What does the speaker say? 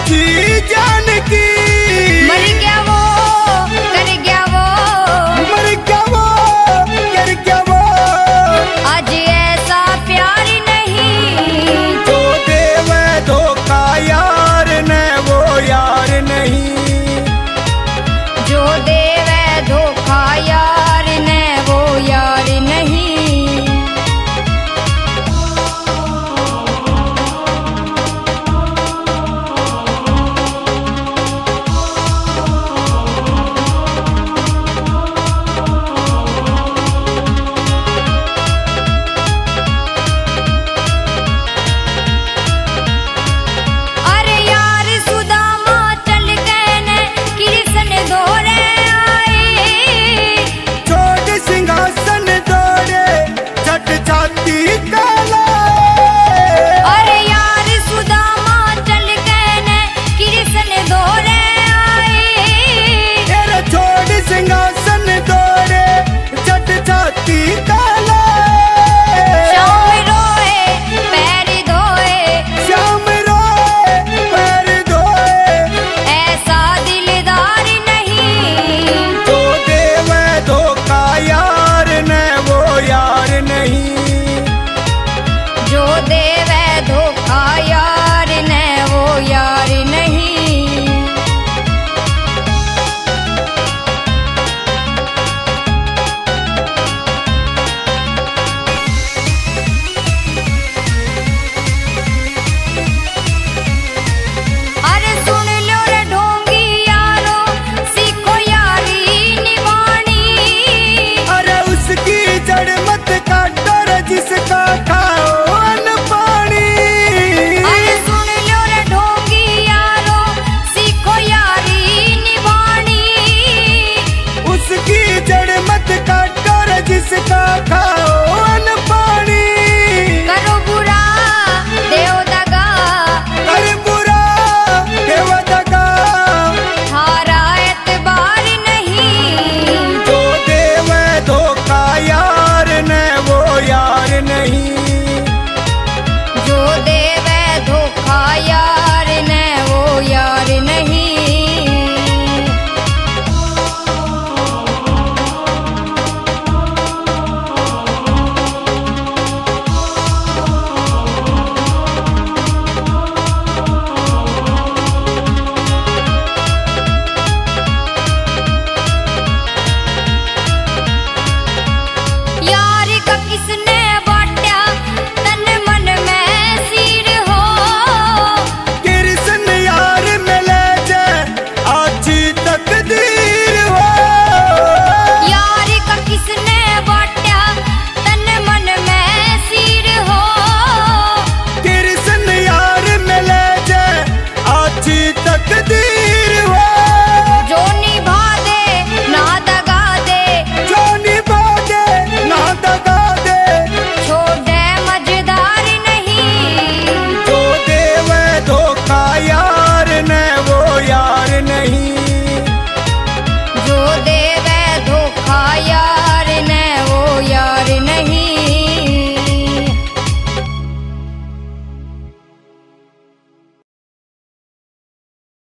थी जान की। मर गया वो, कर गया वो, मर गया वो, कर गया वो। आज ऐसा प्यार नहीं। जो देवे धोखा यार ने वो यार नहीं। जो देवे धोखा यार ने वो यार नहीं। अरे यार सुदामा चल गए ने, कृष्ण दौड़े आए। छोड़ सिंहासन दौड़े, छठ छाती कहलाए। अरे यार सुदामा चल गए ने, कृष्ण दौड़े आए। तेरे छोड़ सिंहासन दौड़े, छठ छाती कहलाए। शाम रोए पैर धोए, श्याम रोए पैर धोए। ऐसा दिलदार नहीं। जो देवे धोखा यार ने वो यार नहीं। जो देवे धोखा यार ने वो यार नहीं। अरे सुन लो रे ढोंगी यारो, सीखो यारी निभानी। अरे उसकी जड़ मत काटो रे, जिसका खाओ अन्न पानी। अरे सुन लो रे ढोंगी यारो, सीखो यारी निभानी। उसकी जड़ मत काटो रे, जिसका खाओ अन्न पानी। करो बुरा देव दगा, कर बुरा देव दगा। हारा एतबार नहीं। जो देवे धोखा यार ने वो यार नहीं। जो देवे धोखा यार